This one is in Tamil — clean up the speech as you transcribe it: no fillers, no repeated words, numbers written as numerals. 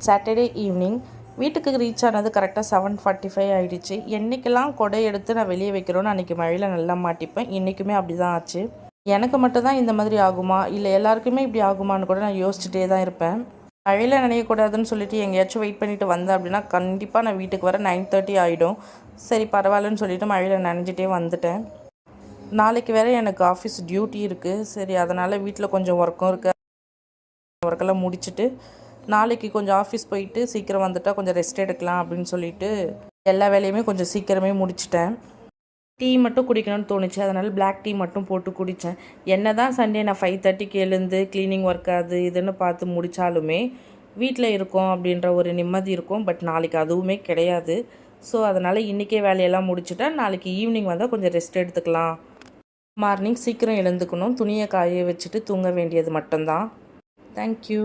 சாட்டர்டே ஈவினிங் வீட்டுக்கு ரீச் ஆனது கரெக்டாக 7:45 ஆகிடுச்சு. என்றைக்கெல்லாம் கொடை எடுத்து நான் வெளியே வைக்கிறோன்னு அன்றைக்கி மழையில் நல்லா மாட்டிப்பேன். இன்றைக்குமே அப்படி தான் ஆச்சு. எனக்கு மட்டும்தான் இந்த மாதிரி ஆகுமா இல்லை எல்லாருக்குமே இப்படி ஆகுமான்னு கூட நான் யோசிச்சுட்டே தான் இருப்பேன். மழையில் நனையக்கூடாதுன்னு சொல்லிட்டு எங்கேயாச்சும் வெயிட் பண்ணிவிட்டு வந்தேன் அப்படின்னா கண்டிப்பாக நான் வீட்டுக்கு வர 9:30 ஆகிடும். சரி பரவாயில்லன்னு சொல்லிவிட்டு மழையில் நனைஞ்சிட்டே வந்துட்டேன். நாளைக்கு வேறு எனக்கு ஆஃபீஸ் டியூட்டி இருக்குது. சரி அதனால் வீட்டில் கொஞ்சம் ஒர்க்கும் இருக்குது. ஒர்க்கெல்லாம் முடிச்சுட்டு நாளைக்கு கொஞ்சம் ஆஃபீஸ் போயிட்டு சீக்கிரம் வந்துட்டால் கொஞ்சம் ரெஸ்ட் எடுக்கலாம் அப்படின்னு சொல்லிட்டு எல்லா வேலையுமே கொஞ்சம் சீக்கிரமே முடிச்சிட்டேன். டீ மட்டும் குடிக்கணும்னு தோணுச்சு. அதனால் பிளாக் டீ மட்டும் போட்டு குடித்தேன். என்ன தான் சண்டே நான் 5:30க்கு எழுந்து க்ளீனிங் ஒர்க் அது இதுன்னு பார்த்து முடித்தாலுமே வீட்டில் இருக்கோம் அப்படின்ற ஒரு நிம்மதி இருக்கும். பட் நாளைக்கு அதுவுமே கிடையாது. ஸோ அதனால் இன்றைக்கே வேலையெல்லாம் முடிச்சுட்டா நாளைக்கு ஈவினிங் வந்தால் கொஞ்சம் ரெஸ்ட் எடுத்துக்கலாம். மார்னிங் சீக்கிரம் எழுந்துக்கணும். துணியை காய வச்சுட்டு தூங்க வேண்டியது மட்டும்தான். தேங்க்யூ.